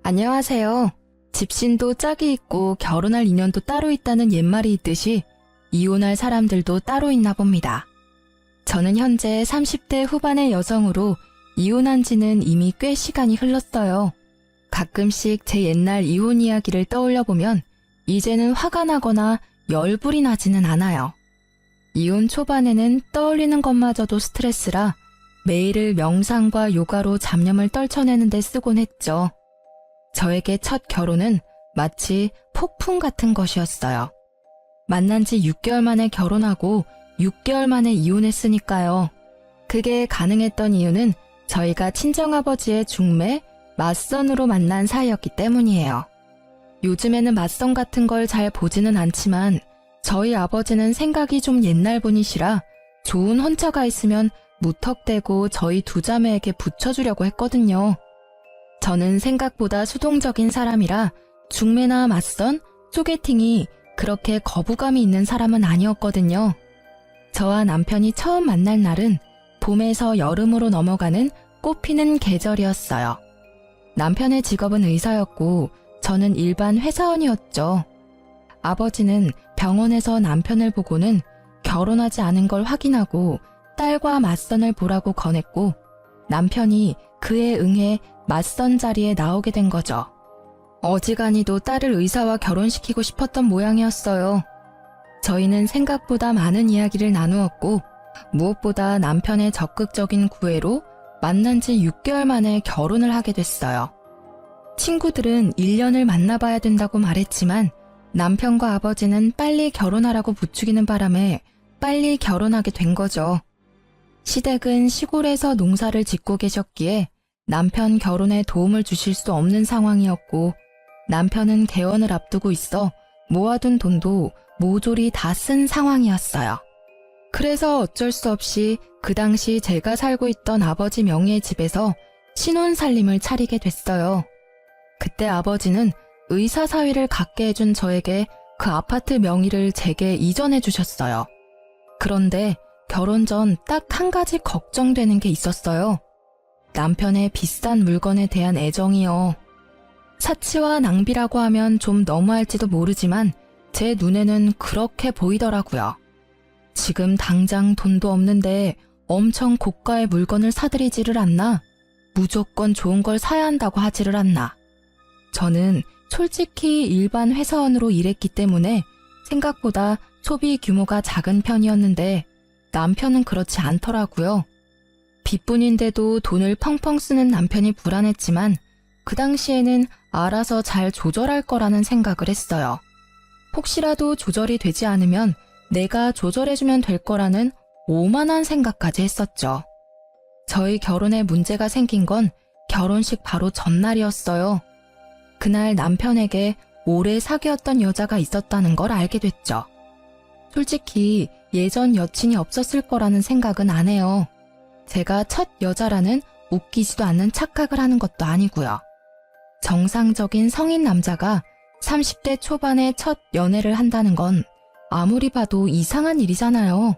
안녕하세요. 집신도 짝이 있고 결혼할 인연도 따로 있다는 옛말이 있듯이 이혼할 사람들도 따로 있나 봅니다. 저는 현재 30대 후반의 여성으로 이혼한 지는 이미 꽤 시간이 흘렀어요. 가끔씩 제 옛날 이혼 이야기를 떠올려 보면 이제는 화가 나거나 열불이 나지는 않아요. 이혼 초반에는 떠올리는 것마저도 스트레스라 매일을 명상과 요가로 잡념을 떨쳐내는 데 쓰곤 했죠. 저에게 첫 결혼은 마치 폭풍 같은 것이었어요. 만난 지 6개월 만에 결혼하고 6개월 만에 이혼했으니까요. 그게 가능했던 이유는 저희가 친정아버지의 중매, 맞선으로 만난 사이였기 때문이에요. 요즘에는 맞선 같은 걸 잘 보지는 않지만 저희 아버지는 생각이 좀 옛날 분이시라 좋은 혼처가 있으면 무턱대고 저희 두 자매에게 붙여주려고 했거든요. 저는 생각보다 수동적인 사람이라 중매나 맞선, 소개팅이 그렇게 거부감이 있는 사람은 아니었거든요. 저와 남편이 처음 만날 날은 봄에서 여름으로 넘어가는 꽃피는 계절이었어요. 남편의 직업은 의사였고 저는 일반 회사원이었죠. 아버지는 병원에서 남편을 보고는 결혼하지 않은 걸 확인하고 딸과 맞선을 보라고 권했고 남편이 그에 응해 맞선 자리에 나오게 된 거죠. 어지간히도 딸을 의사와 결혼시키고 싶었던 모양이었어요. 저희는 생각보다 많은 이야기를 나누었고 무엇보다 남편의 적극적인 구애로 만난 지 6개월 만에 결혼을 하게 됐어요. 친구들은 1년을 만나봐야 된다고 말했지만 남편과 아버지는 빨리 결혼하라고 부추기는 바람에 빨리 결혼하게 된 거죠. 시댁은 시골에서 농사를 짓고 계셨기에 남편 결혼에 도움을 주실 수 없는 상황이었고 남편은 개원을 앞두고 있어 모아둔 돈도 모조리 다 쓴 상황이었어요. 그래서 어쩔 수 없이 그 당시 제가 살고 있던 아버지 명의의 집에서 신혼살림을 차리게 됐어요. 그때 아버지는 의사 사위를 갖게 해준 저에게 그 아파트 명의를 제게 이전해 주셨어요. 그런데 결혼 전 딱 한 가지 걱정되는 게 있었어요. 남편의 비싼 물건에 대한 애정이요. 사치와 낭비라고 하면 좀 너무할지도 모르지만 제 눈에는 그렇게 보이더라고요. 지금 당장 돈도 없는데 엄청 고가의 물건을 사들이지를 않나? 무조건 좋은 걸 사야 한다고 하지를 않나? 저는 솔직히 일반 회사원으로 일했기 때문에 생각보다 소비 규모가 작은 편이었는데 남편은 그렇지 않더라고요. 빚뿐인데도 돈을 펑펑 쓰는 남편이 불안했지만 그 당시에는 알아서 잘 조절할 거라는 생각을 했어요. 혹시라도 조절이 되지 않으면 내가 조절해주면 될 거라는 오만한 생각까지 했었죠. 저희 결혼에 문제가 생긴 건 결혼식 바로 전날이었어요. 그날 남편에게 오래 사귀었던 여자가 있었다는 걸 알게 됐죠. 솔직히 예전 여친이 없었을 거라는 생각은 안 해요. 제가 첫 여자라는 웃기지도 않는 착각을 하는 것도 아니고요. 정상적인 성인 남자가 30대 초반에 첫 연애를 한다는 건 아무리 봐도 이상한 일이잖아요.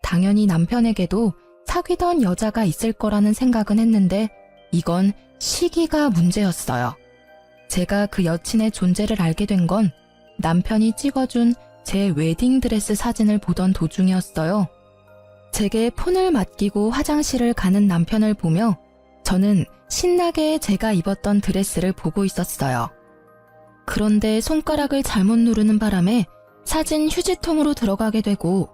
당연히 남편에게도 사귀던 여자가 있을 거라는 생각은 했는데 이건 시기가 문제였어요. 제가 그 여친의 존재를 알게 된 건 남편이 찍어준 제 웨딩드레스 사진을 보던 도중이었어요. 제게 폰을 맡기고 화장실을 가는 남편을 보며 저는 신나게 제가 입었던 드레스를 보고 있었어요. 그런데 손가락을 잘못 누르는 바람에 사진 휴지통으로 들어가게 되고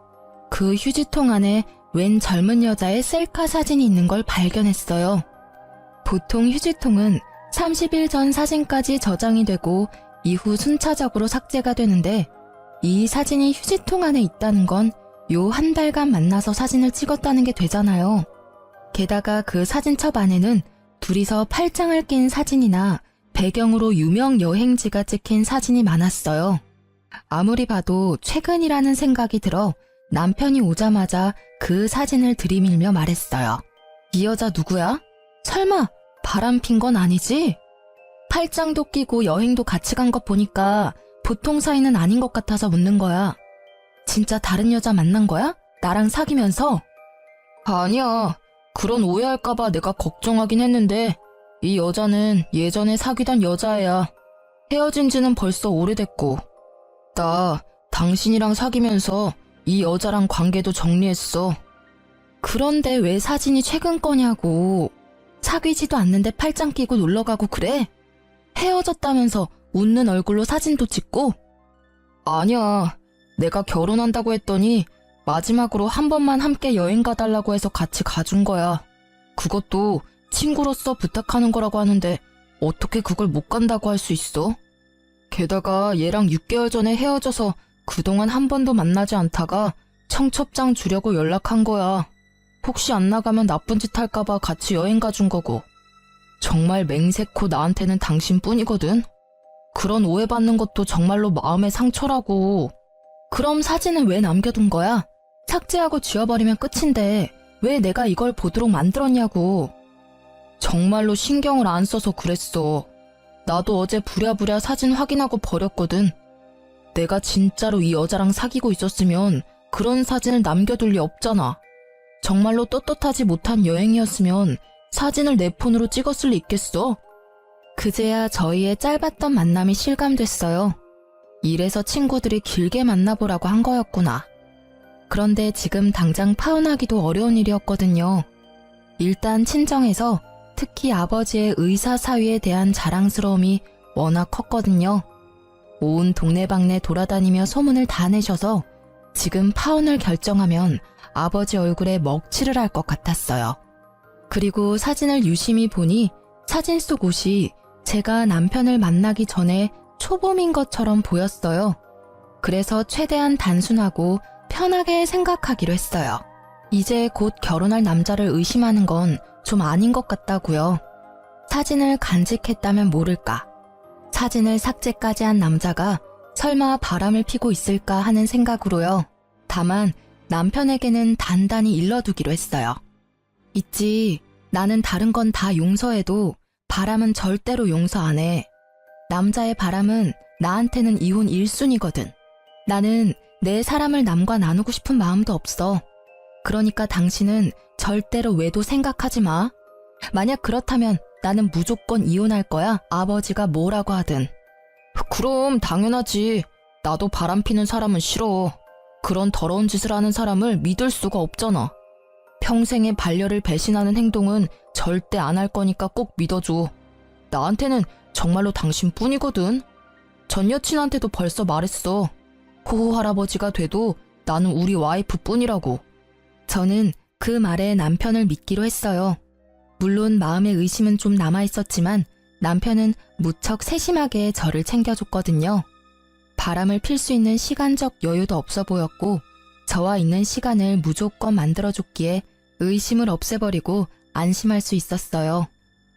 그 휴지통 안에 웬 젊은 여자의 셀카 사진이 있는 걸 발견했어요. 보통 휴지통은 30일 전 사진까지 저장이 되고 이후 순차적으로 삭제가 되는데 이 사진이 휴지통 안에 있다는 건 요 한 달간 만나서 사진을 찍었다는 게 되잖아요. 게다가 그 사진첩 안에는 둘이서 팔짱을 낀 사진이나 배경으로 유명 여행지가 찍힌 사진이 많았어요. 아무리 봐도 최근이라는 생각이 들어 남편이 오자마자 그 사진을 들이밀며 말했어요. 이 여자 누구야? 설마 바람 핀 건 아니지? 팔짱도 끼고 여행도 같이 간 것 보니까 보통 사이는 아닌 것 같아서 묻는 거야. 진짜 다른 여자 만난 거야? 나랑 사귀면서? 아니야. 그런 오해할까봐 내가 걱정하긴 했는데 이 여자는 예전에 사귀던 여자애야. 헤어진 지는 벌써 오래됐고. 나 당신이랑 사귀면서 이 여자랑 관계도 정리했어. 그런데 왜 사진이 최근 거냐고. 사귀지도 않는데 팔짱 끼고 놀러가고 그래? 헤어졌다면서 웃는 얼굴로 사진도 찍고? 아니야. 내가 결혼한다고 했더니 마지막으로 한 번만 함께 여행 가달라고 해서 같이 가준 거야. 그것도 친구로서 부탁하는 거라고 하는데 어떻게 그걸 못 간다고 할 수 있어? 게다가 얘랑 6개월 전에 헤어져서 그동안 한 번도 만나지 않다가 청첩장 주려고 연락한 거야. 혹시 안 나가면 나쁜 짓 할까봐 같이 여행 가준 거고. 정말 맹세코 나한테는 당신뿐이거든. 그런 오해받는 것도 정말로 마음의 상처라고. 그럼 사진은 왜 남겨둔 거야? 삭제하고 지워버리면 끝인데 왜 내가 이걸 보도록 만들었냐고. 정말로 신경을 안 써서 그랬어. 나도 어제 부랴부랴 사진 확인하고 버렸거든. 내가 진짜로 이 여자랑 사귀고 있었으면 그런 사진을 남겨둘 리 없잖아. 정말로 떳떳하지 못한 여행이었으면 사진을 내 폰으로 찍었을 리 있겠어? 그제야 저희의 짧았던 만남이 실감됐어요. 이래서 친구들이 길게 만나보라고 한 거였구나. 그런데 지금 당장 파혼하기도 어려운 일이었거든요. 일단 친정에서 특히 아버지의 의사 사위에 대한 자랑스러움이 워낙 컸거든요. 온 동네방네 돌아다니며 소문을 다 내셔서 지금 파혼을 결정하면 아버지 얼굴에 먹칠을 할 것 같았어요. 그리고 사진을 유심히 보니 사진 속 옷이 제가 남편을 만나기 전에 초봄인 것처럼 보였어요. 그래서 최대한 단순하고 편하게 생각하기로 했어요. 이제 곧 결혼할 남자를 의심하는 건 좀 아닌 것 같다고요. 사진을 간직했다면 모를까. 사진을 삭제까지 한 남자가 설마 바람을 피고 있을까 하는 생각으로요. 다만 남편에게는 단단히 일러두기로 했어요. 있지, 나는 다른 건 다 용서해도 바람은 절대로 용서 안 해. 남자의 바람은 나한테는 이혼 1순위거든. 나는 내 사람을 남과 나누고 싶은 마음도 없어. 그러니까 당신은 절대로 외도 생각하지 마. 만약 그렇다면 나는 무조건 이혼할 거야. 아버지가 뭐라고 하든. 그럼 당연하지. 나도 바람 피는 사람은 싫어. 그런 더러운 짓을 하는 사람을 믿을 수가 없잖아. 평생의 반려를 배신하는 행동은 절대 안 할 거니까 꼭 믿어줘. 나한테는 정말로 당신뿐이거든. 전 여친한테도 벌써 말했어. 호호 할아버지가 돼도 나는 우리 와이프뿐이라고. 저는 그 말에 남편을 믿기로 했어요. 물론 마음의 의심은 좀 남아있었지만 남편은 무척 세심하게 저를 챙겨줬거든요. 바람을 필 수 있는 시간적 여유도 없어 보였고 저와 있는 시간을 무조건 만들어줬기에 의심을 없애버리고 안심할 수 있었어요.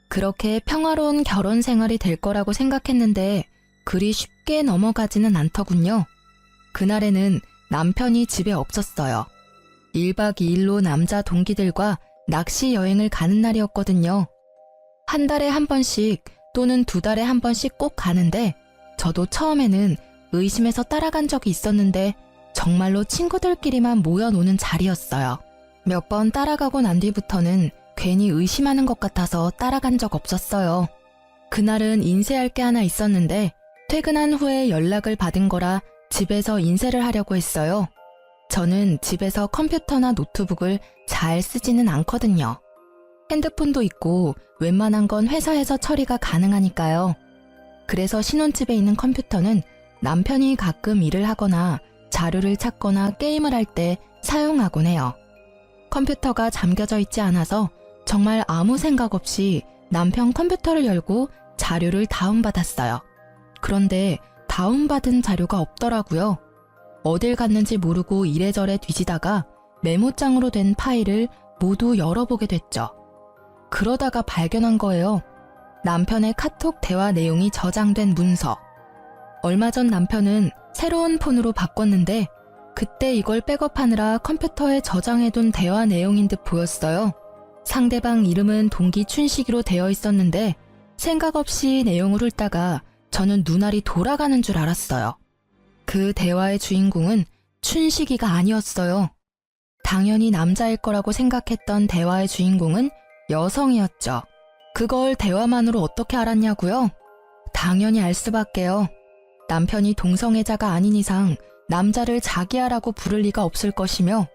그렇게 평화로운 결혼 생활이 될 거라고 생각했는데 그리 쉽게 넘어가지는 않더군요. 그날에는 남편이 집에 없었어요. 1박 2일로 남자 동기들과 낚시 여행을 가는 날이었거든요. 한 달에 한 번씩 또는 2달에 한 번씩 꼭 가는데 저도 처음에는 의심해서 따라간 적이 있었는데 정말로 친구들끼리만 모여 노는 자리였어요. 몇 번 따라가고 난 뒤부터는 괜히 의심하는 것 같아서 따라간 적 없었어요. 그날은 인쇄할 게 하나 있었는데 퇴근한 후에 연락을 받은 거라 집에서 인쇄를 하려고 했어요. 저는 집에서 컴퓨터나 노트북을 잘 쓰지는 않거든요. 핸드폰도 있고 웬만한 건 회사에서 처리가 가능하니까요. 그래서 신혼집에 있는 컴퓨터는 남편이 가끔 일을 하거나 자료를 찾거나 게임을 할 때 사용하곤 해요. 컴퓨터가 잠겨져 있지 않아서 정말 아무 생각 없이 남편 컴퓨터를 열고 자료를 다운받았어요. 그런데 다운받은 자료가 없더라고요. 어딜 갔는지 모르고 이래저래 뒤지다가 메모장으로 된 파일을 모두 열어보게 됐죠. 그러다가 발견한 거예요. 남편의 카톡 대화 내용이 저장된 문서. 얼마 전 남편은 새로운 폰으로 바꿨는데 그때 이걸 백업하느라 컴퓨터에 저장해둔 대화 내용인 듯 보였어요. 상대방 이름은 동기 춘식이로 되어 있었는데 생각 없이 내용을 훑다가 저는 눈알이 돌아가는 줄 알았어요. 그 대화의 주인공은 춘식이가 아니었어요. 당연히 남자일 거라고 생각했던 대화의 주인공은 여성이었죠. 그걸 대화만으로 어떻게 알았냐고요? 당연히 알 수밖에요. 남편이 동성애자가 아닌 이상 남자를 자기야라고 부를 리가 없을 것이며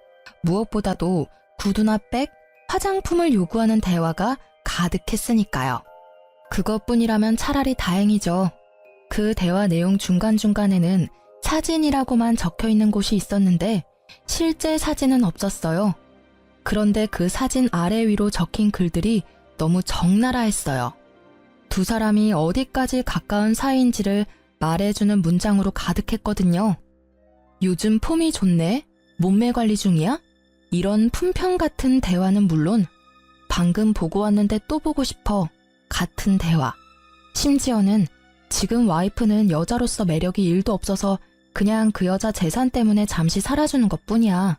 무엇보다도 구두나 백, 화장품을 요구하는 대화가 가득했으니까요. 그것뿐이라면 차라리 다행이죠. 그 대화 내용 중간중간에는 사진이라고만 적혀 있는 곳이 있었는데 실제 사진은 없었어요. 그런데 그 사진 아래 위로 적힌 글들이 너무 적나라 했어요. 두 사람이 어디까지 가까운 사이인지를 말해주는 문장으로 가득했거든요. 요즘 폼이 좋네? 몸매 관리 중이야? 이런 품평 같은 대화는 물론 방금 보고 왔는데 또 보고 싶어 같은 대화. 심지어는 지금 와이프는 여자로서 매력이 1도 없어서 그냥 그 여자 재산 때문에 잠시 살아주는 것뿐이야.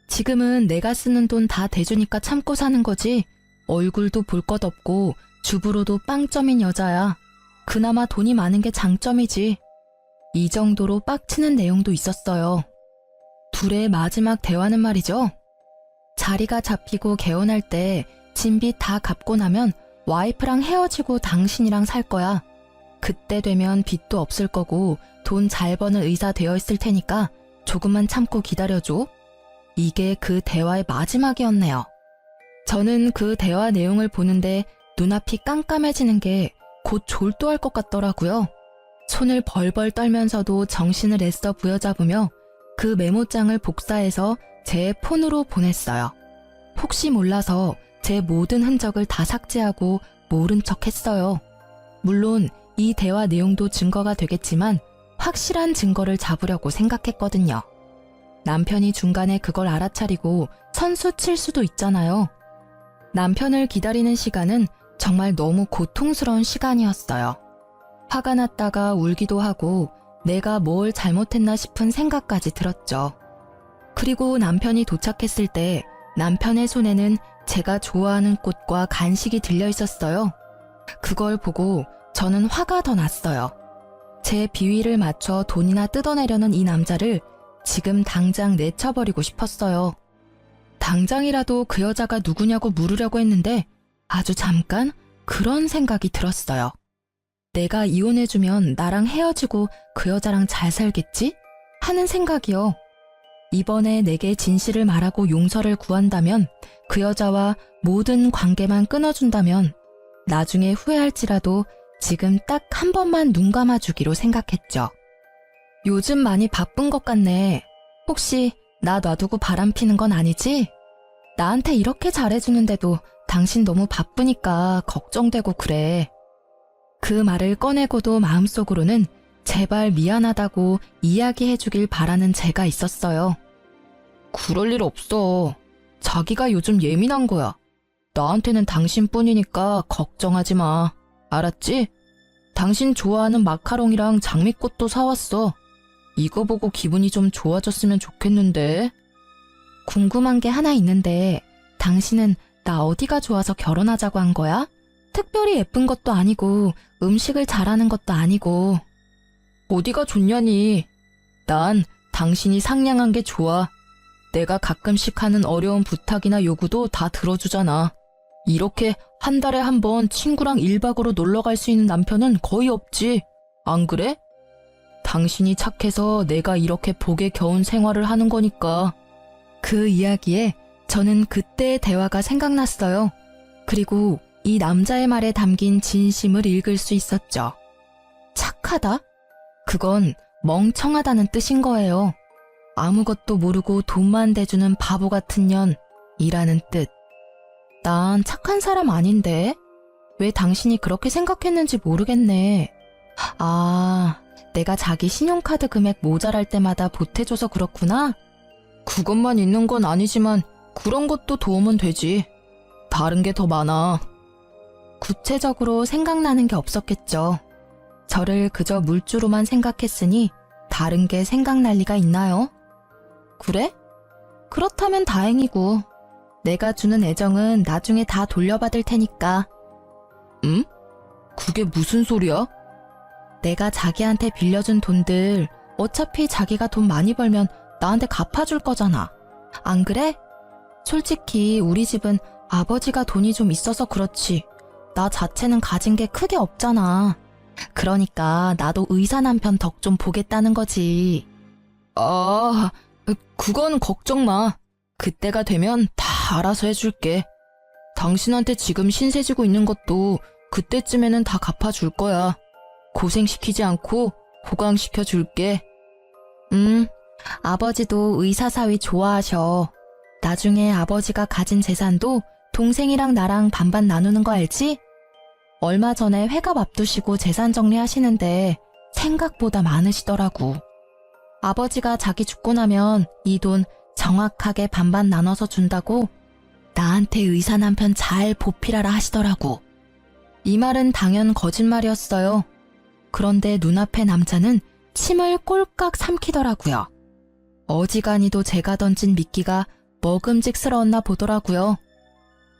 지금은 내가 쓰는 돈 다 대주니까 참고 사는 거지. 얼굴도 볼 것 없고 주부로도 빵점인 여자야. 그나마 돈이 많은 게 장점이지. 이 정도로 빡치는 내용도 있었어요. 둘의 마지막 대화는 말이죠. 자리가 잡히고 개원할 때 진빚 다 갚고 나면 와이프랑 헤어지고 당신이랑 살 거야. 그때 되면 빚도 없을 거고 돈 잘 버는 의사 되어 있을 테니까 조금만 참고 기다려줘. 이게 그 대화의 마지막이었네요. 저는 그 대화 내용을 보는데 눈앞이 깜깜해지는 게 곧 졸도할 것 같더라고요. 손을 벌벌 떨면서도 정신을 애써 부여잡으며 그 메모장을 복사해서 제 폰으로 보냈어요. 혹시 몰라서 제 모든 흔적을 다 삭제하고 모른 척 했어요. 물론 이 대화 내용도 증거가 되겠지만 확실한 증거를 잡으려고 생각했거든요. 남편이 중간에 그걸 알아차리고 선수 칠 수도 있잖아요. 남편을 기다리는 시간은 정말 너무 고통스러운 시간이었어요. 화가 났다가 울기도 하고 내가 뭘 잘못했나 싶은 생각까지 들었죠. 그리고 남편이 도착했을 때 남편의 손에는 제가 좋아하는 꽃과 간식이 들려 있었어요. 그걸 보고 저는 화가 더 났어요. 제 비위를 맞춰 돈이나 뜯어내려는 이 남자를 지금 당장 내쳐버리고 싶었어요. 당장이라도 그 여자가 누구냐고 물으려고 했는데 아주 잠깐 그런 생각이 들었어요. 내가 이혼해주면 나랑 헤어지고 그 여자랑 잘 살겠지? 하는 생각이요. 이번에 내게 진실을 말하고 용서를 구한다면, 그 여자와 모든 관계만 끊어준다면 나중에 후회할지라도 지금 딱 한 번만 눈 감아주기로 생각했죠. 요즘 많이 바쁜 것 같네. 혹시 나 놔두고 바람 피는 건 아니지? 나한테 이렇게 잘해주는데도 당신 너무 바쁘니까 걱정되고 그래. 그 말을 꺼내고도 마음속으로는 제발 미안하다고 이야기해주길 바라는 제가 있었어요. 그럴 일 없어. 자기가 요즘 예민한 거야. 나한테는 당신뿐이니까 걱정하지 마. 알았지? 당신 좋아하는 마카롱이랑 장미꽃도 사왔어. 이거 보고 기분이 좀 좋아졌으면 좋겠는데. 궁금한 게 하나 있는데 당신은 나 어디가 좋아서 결혼하자고 한 거야? 특별히 예쁜 것도 아니고 음식을 잘하는 것도 아니고. 어디가 좋냐니. 난 당신이 상냥한 게 좋아. 내가 가끔씩 하는 어려운 부탁이나 요구도 다 들어주잖아. 이렇게 한 달에 한 번 친구랑 1박으로 놀러 갈 수 있는 남편은 거의 없지. 안 그래? 당신이 착해서 내가 이렇게 복에 겨운 생활을 하는 거니까. 그 이야기에 저는 그때의 대화가 생각났어요. 그리고 이 남자의 말에 담긴 진심을 읽을 수 있었죠. 착하다? 그건 멍청하다는 뜻인 거예요. 아무것도 모르고 돈만 대주는 바보 같은 년이라는 뜻. 난 착한 사람 아닌데? 왜 당신이 그렇게 생각했는지 모르겠네. 아, 내가 자기 신용카드 금액 모자랄 때마다 보태줘서 그렇구나? 그것만 있는 건 아니지만 그런 것도 도움은 되지. 다른 게 더 많아. 구체적으로 생각나는 게 없었겠죠. 저를 그저 물주로만 생각했으니 다른 게 생각날 리가 있나요? 그래? 그렇다면 다행이고 내가 주는 애정은 나중에 다 돌려받을 테니까. 응? 그게 무슨 소리야? 내가 자기한테 빌려준 돈들 어차피 자기가 돈 많이 벌면 나한테 갚아줄 거잖아. 안 그래? 솔직히 우리 집은 아버지가 돈이 좀 있어서 그렇지. 나 자체는 가진 게 크게 없잖아. 그러니까 나도 의사 남편 덕 좀 보겠다는 거지. 아, 그건 걱정 마. 그때가 되면 다 알아서 해줄게. 당신한테 지금 신세지고 있는 것도 그때쯤에는 다 갚아줄 거야. 고생시키지 않고 호강시켜 줄게. 아버지도 의사 사위 좋아하셔. 나중에 아버지가 가진 재산도 동생이랑 나랑 반반 나누는 거 알지? 얼마 전에 회갑 앞두시고 재산 정리하시는데 생각보다 많으시더라고. 아버지가 자기 죽고 나면 이 돈 정확하게 반반 나눠서 준다고 나한테 의사 남편 잘 보필하라 하시더라고. 이 말은 당연 거짓말이었어요. 그런데 눈앞의 남자는 침을 꼴깍 삼키더라고요. 어지간히도 제가 던진 미끼가 먹음직스러웠나 보더라고요.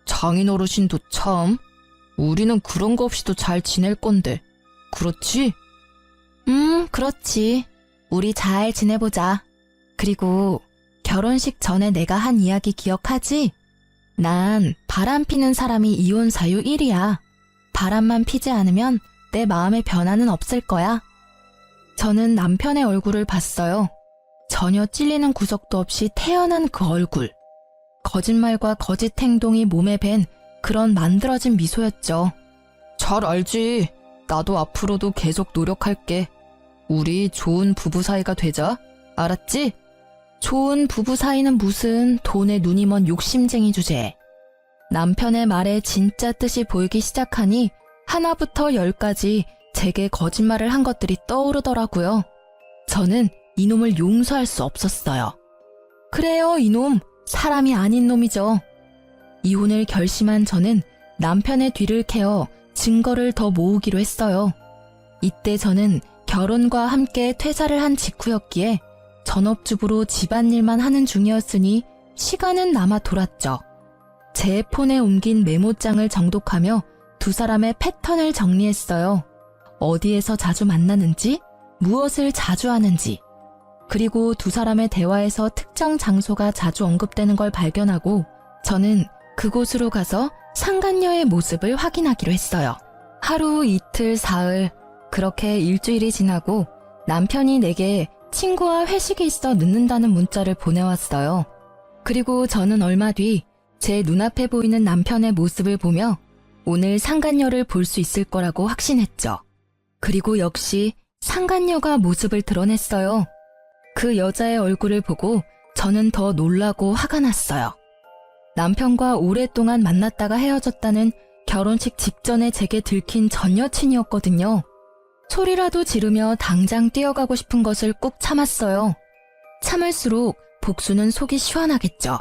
장인어르신도 참, 우리는 그런 거 없이도 잘 지낼 건데, 그렇지? 그렇지. 우리 잘 지내보자. 그리고 결혼식 전에 내가 한 이야기 기억하지? 난 바람 피는 사람이 이혼 사유 1위야. 바람만 피지 않으면 내 마음의 변화는 없을 거야. 저는 남편의 얼굴을 봤어요. 전혀 찔리는 구석도 없이 태연한 그 얼굴. 거짓말과 거짓 행동이 몸에 밴 그런 만들어진 미소였죠. 잘 알지. 나도 앞으로도 계속 노력할게. 우리 좋은 부부 사이가 되자. 알았지? 좋은 부부 사이는 무슨 돈에 눈이 먼 욕심쟁이 주제. 남편의 말에 진짜 뜻이 보이기 시작하니 하나부터 10까지 제게 거짓말을 한 것들이 떠오르더라고요. 저는 이놈을 용서할 수 없었어요. 그래요, 이놈. 사람이 아닌 놈이죠. 이혼을 결심한 저는 남편의 뒤를 캐어 증거를 더 모으기로 했어요. 이때 저는 결혼과 함께 퇴사를 한 직후였기에 전업주부로 집안일만 하는 중이었으니 시간은 남아 돌았죠. 제 폰에 옮긴 메모장을 정독하며 두 사람의 패턴을 정리했어요. 어디에서 자주 만나는지, 무엇을 자주 하는지, 그리고 두 사람의 대화에서 특정 장소가 자주 언급되는 걸 발견하고 저는 그곳으로 가서 상간녀의 모습을 확인하기로 했어요. 하루, 이틀, 사흘, 그렇게 일주일이 지나고 남편이 내게 친구와 회식이 있어 늦는다는 문자를 보내왔어요. 그리고 저는 얼마 뒤 제 눈앞에 보이는 남편의 모습을 보며 오늘 상간녀를 볼 수 있을 거라고 확신했죠. 그리고 역시 상간녀가 모습을 드러냈어요. 그 여자의 얼굴을 보고 저는 더 놀라고 화가 났어요. 남편과 오랫동안 만났다가 헤어졌다는 결혼식 직전에 제게 들킨 전 여친이었거든요. 소리라도 지르며 당장 뛰어가고 싶은 것을 꾹 참았어요. 참을수록 복수는 속이 시원하겠죠.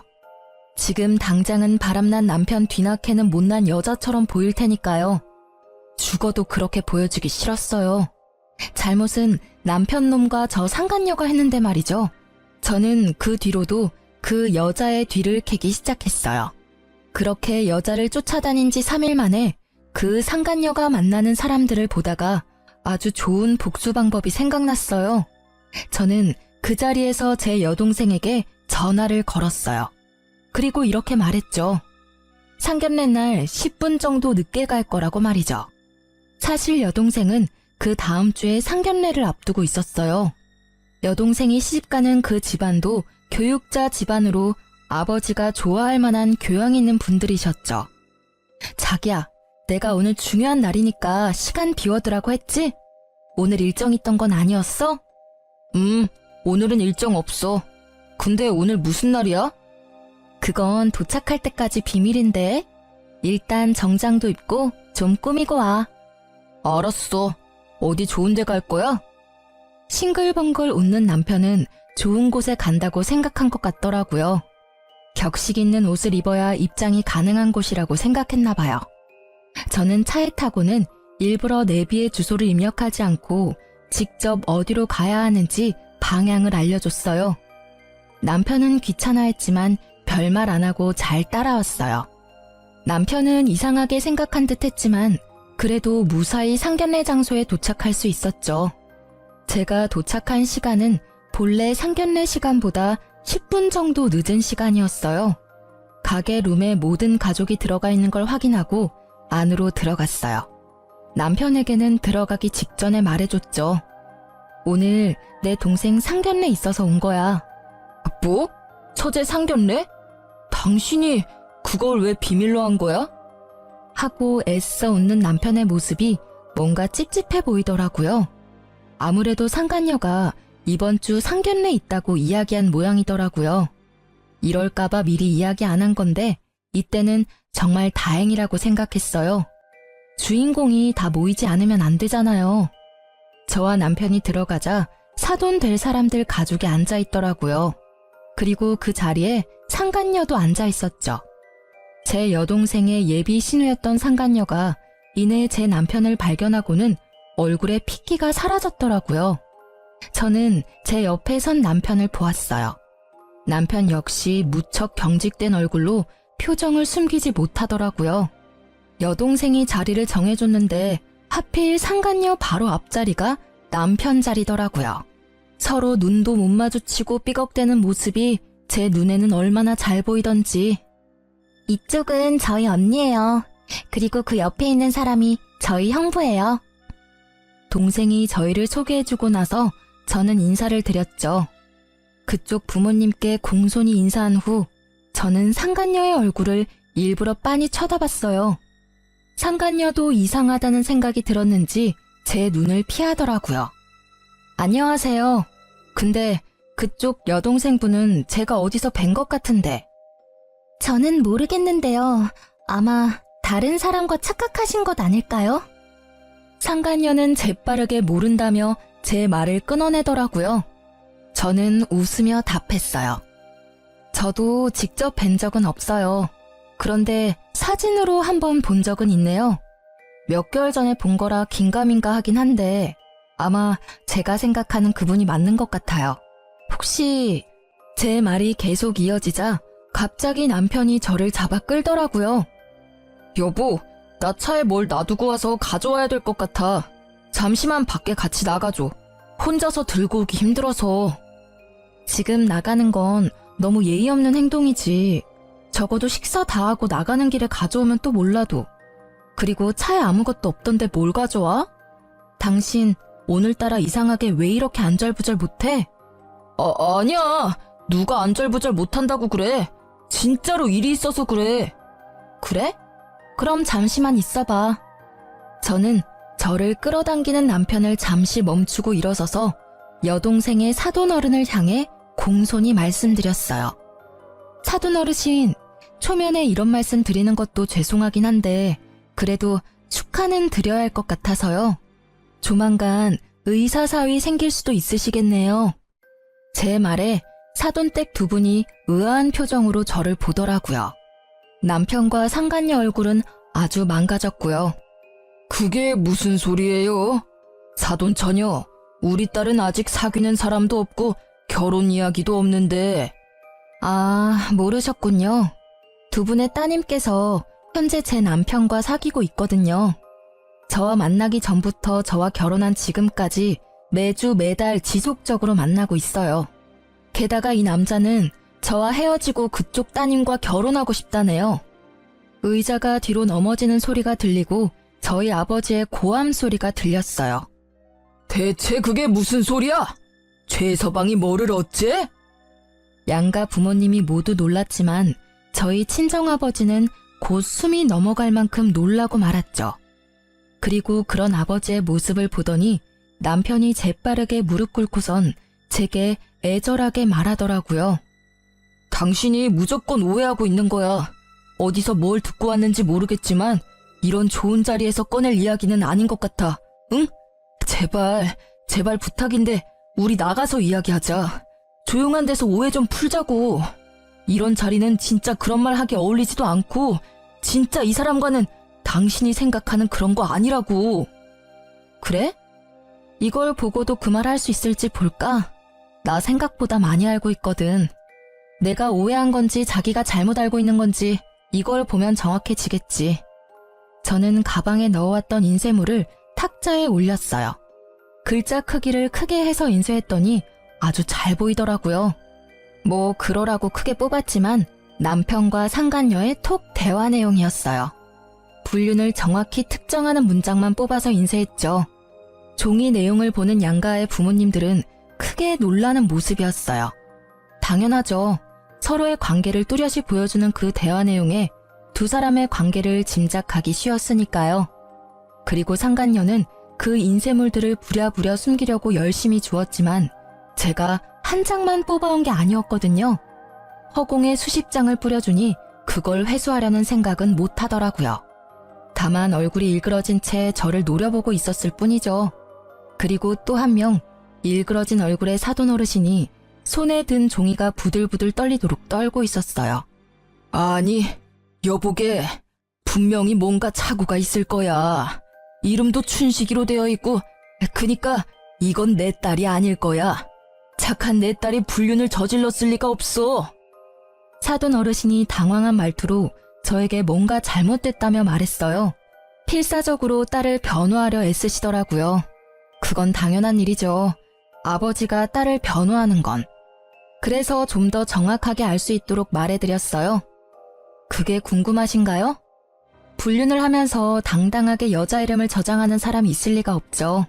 지금 당장은 바람난 남편 뒤나캐는 못난 여자처럼 보일 테니까요. 죽어도 그렇게 보여주기 싫었어요. 잘못은 남편 놈과 저 상간녀가 했는데 말이죠. 저는 그 뒤로도 그 여자의 뒤를 캐기 시작했어요. 그렇게 여자를 쫓아다닌 지 3일 만에 그 상간녀가 만나는 사람들을 보다가 아주 좋은 복수 방법이 생각났어요. 저는 그 자리에서 제 여동생에게 전화를 걸었어요. 그리고 이렇게 말했죠. 상견례 날 10분 정도 늦게 갈 거라고 말이죠. 사실 여동생은 그 다음 주에 상견례를 앞두고 있었어요. 여동생이 시집가는 그 집안도 교육자 집안으로 아버지가 좋아할 만한 교양 있는 분들이셨죠. 자기야, 내가 오늘 중요한 날이니까 시간 비워두라고 했지? 오늘 일정 있던 건 아니었어? 오늘은 일정 없어. 근데 오늘 무슨 날이야? 그건 도착할 때까지 비밀인데. 일단 정장도 입고 좀 꾸미고 와. 알았어. 어디 좋은 데 갈 거야? 싱글벙글 웃는 남편은 좋은 곳에 간다고 생각한 것 같더라고요. 격식 있는 옷을 입어야 입장이 가능한 곳이라고 생각했나 봐요. 저는 차에 타고는 일부러 내비의 주소를 입력하지 않고 직접 어디로 가야 하는지 방향을 알려줬어요. 남편은 귀찮아했지만 별말 안 하고 잘 따라왔어요. 남편은 이상하게 생각한 듯 했지만 그래도 무사히 상견례 장소에 도착할 수 있었죠. 제가 도착한 시간은 본래 상견례 시간보다 10분 정도 늦은 시간이었어요. 가게 룸에 모든 가족이 들어가 있는 걸 확인하고 안으로 들어갔어요. 남편에게는 들어가기 직전에 말해줬죠. 오늘 내 동생 상견례 있어서 온 거야. 뭐? 처제 상견례? 당신이 그걸 왜 비밀로 한 거야? 하고 애써 웃는 남편의 모습이 뭔가 찝찝해 보이더라고요. 아무래도 상간녀가 이번 주 상견례 있다고 이야기한 모양이더라고요. 이럴까봐 미리 이야기 안 한 건데 이때는 정말 다행이라고 생각했어요. 주인공이 다 모이지 않으면 안 되잖아요. 저와 남편이 들어가자 사돈 될 사람들 가족이 앉아 있더라고요. 그리고 그 자리에 상간녀도 앉아 있었죠. 제 여동생의 예비 신우였던 상간녀가 이내 제 남편을 발견하고는 얼굴에 핏기가 사라졌더라고요. 저는 제 옆에 선 남편을 보았어요. 남편 역시 무척 경직된 얼굴로 표정을 숨기지 못하더라고요. 여동생이 자리를 정해줬는데 하필 상간녀 바로 앞자리가 남편 자리더라고요. 서로 눈도 못 마주치고 삐걱대는 모습이 제 눈에는 얼마나 잘 보이던지. 이쪽은 저희 언니예요. 그리고 그 옆에 있는 사람이 저희 형부예요. 동생이 저희를 소개해주고 나서 저는 인사를 드렸죠. 그쪽 부모님께 공손히 인사한 후 저는 상간녀의 얼굴을 일부러 빤히 쳐다봤어요. 상간녀도 이상하다는 생각이 들었는지 제 눈을 피하더라고요. 안녕하세요. 근데 그쪽 여동생분은 제가 어디서 뵌 것 같은데. 저는 모르겠는데요. 아마 다른 사람과 착각하신 것 아닐까요? 상간녀는 재빠르게 모른다며 제 말을 끊어내더라고요. 저는 웃으며 답했어요. 저도 직접 뵌 적은 없어요. 그런데 사진으로 한번 본 적은 있네요. 몇 개월 전에 본 거라 긴가민가 하긴 한데 아마 제가 생각하는 그분이 맞는 것 같아요. 혹시 제 말이 계속 이어지자 갑자기 남편이 저를 잡아 끌더라고요. 여보, 나 차에 뭘 놔두고 와서 가져와야 될 것 같아. 잠시만 밖에 같이 나가줘. 혼자서 들고 오기 힘들어서. 지금 나가는 건 너무 예의 없는 행동이지. 적어도 식사 다 하고 나가는 길에 가져오면 또 몰라도. 그리고 차에 아무것도 없던데 뭘 가져와? 당신 오늘따라 이상하게 왜 이렇게 안절부절 못해? 아니야. 누가 안절부절 못한다고 그래. 진짜로 일이 있어서 그래. 그래? 그럼 잠시만 있어봐. 저는 저를 끌어당기는 남편을 잠시 멈추고 일어서서 여동생의 사돈어른을 향해 공손히 말씀드렸어요. 사돈어르신, 초면에 이런 말씀 드리는 것도 죄송하긴 한데 그래도 축하는 드려야 할 것 같아서요. 조만간 의사사위 생길 수도 있으시겠네요. 제 말에 사돈댁 두 분이 의아한 표정으로 저를 보더라고요. 남편과 상간녀 얼굴은 아주 망가졌고요. 그게 무슨 소리예요? 사돈처녀, 우리 딸은 아직 사귀는 사람도 없고 결혼 이야기도 없는데. 아, 모르셨군요. 두 분의 따님께서 현재 제 남편과 사귀고 있거든요. 저와 만나기 전부터 저와 결혼한 지금까지 매주 매달 지속적으로 만나고 있어요. 게다가 이 남자는 저와 헤어지고 그쪽 따님과 결혼하고 싶다네요. 의자가 뒤로 넘어지는 소리가 들리고 저희 아버지의 고함 소리가 들렸어요. 대체 그게 무슨 소리야? 최서방이 뭐를 어째? 양가 부모님이 모두 놀랐지만 저희 친정아버지는 곧 숨이 넘어갈 만큼 놀라고 말았죠. 그리고 그런 아버지의 모습을 보더니 남편이 재빠르게 무릎 꿇고선 제게 애절하게 말하더라고요. 당신이 무조건 오해하고 있는 거야. 어디서 뭘 듣고 왔는지 모르겠지만 이런 좋은 자리에서 꺼낼 이야기는 아닌 것 같아. 응? 제발 부탁인데 우리 나가서 이야기하자. 조용한 데서 오해 좀 풀자고. 이런 자리는 진짜 그런 말 하기 어울리지도 않고 진짜 이 사람과는 당신이 생각하는 그런 거 아니라고. 그래? 이걸 보고도 그 말 할 수 있을지 볼까? 나 생각보다 많이 알고 있거든. 내가 오해한 건지 자기가 잘못 알고 있는 건지 이걸 보면 정확해지겠지. 저는 가방에 넣어왔던 인쇄물을 탁자에 올렸어요. 글자 크기를 크게 해서 인쇄했더니 아주 잘 보이더라고요. 뭐 그러라고 크게 뽑았지만 남편과 상간녀의 톡 대화 내용이었어요. 불륜을 정확히 특정하는 문장만 뽑아서 인쇄했죠. 종이 내용을 보는 양가의 부모님들은 크게 놀라는 모습이었어요. 당연하죠. 서로의 관계를 뚜렷이 보여주는 그 대화 내용에 두 사람의 관계를 짐작하기 쉬웠으니까요. 그리고 상간녀는 그 인쇄물들을 부랴부랴 숨기려고 열심히 주었지만 제가 한 장만 뽑아온 게 아니었거든요. 허공에 수십 장을 뿌려주니 그걸 회수하려는 생각은 못 하더라고요. 다만 얼굴이 일그러진 채 저를 노려보고 있었을 뿐이죠. 그리고 또 한 명, 일그러진 얼굴의 사돈 어르신이 손에 든 종이가 부들부들 떨리도록 떨고 있었어요. 아니, 여보게, 분명히 뭔가 착오가 있을 거야. 이름도 춘식이로 되어 있고, 그니까 이건 내 딸이 아닐 거야. 착한 내 딸이 불륜을 저질렀을 리가 없어. 사돈 어르신이 당황한 말투로 저에게 뭔가 잘못됐다며 말했어요. 필사적으로 딸을 변호하려 애쓰시더라고요. 그건 당연한 일이죠. 아버지가 딸을 변호하는 건. 그래서 좀 더 정확하게 알 수 있도록 말해드렸어요. 그게 궁금하신가요? 불륜을 하면서 당당하게 여자 이름을 저장하는 사람이 있을 리가 없죠.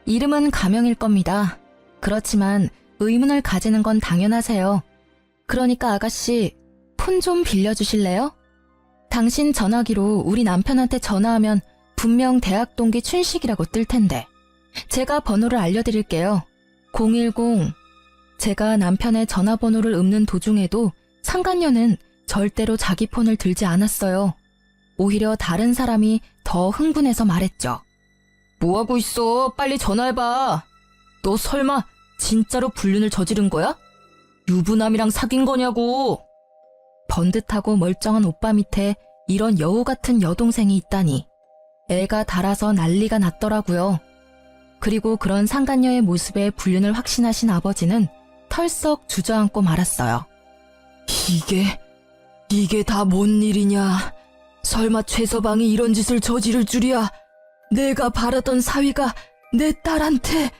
이름은 가명일 겁니다. 그렇지만 의문을 가지는 건 당연하세요. 그러니까 아가씨, 폰 좀 빌려주실래요? 당신 전화기로 우리 남편한테 전화하면 분명 대학 동기 춘식이라고 뜰 텐데. 제가 번호를 알려드릴게요. 010. 제가 남편의 전화번호를 읊는 도중에도 상간녀는 절대로 자기 폰을 들지 않았어요. 오히려 다른 사람이 더 흥분해서 말했죠. 뭐하고 있어? 빨리 전화해봐. 너 설마 진짜로 불륜을 저지른 거야? 유부남이랑 사귄 거냐고. 번듯하고 멀쩡한 오빠 밑에 이런 여우 같은 여동생이 있다니. 애가 달아서 난리가 났더라고요. 그리고 그런 상간녀의 모습에 불륜을 확신하신 아버지는 털썩 주저앉고 말았어요. 이게 다 뭔 일이냐. 설마 최서방이 이런 짓을 저지를 줄이야. 내가 바라던 사위가 내 딸한테.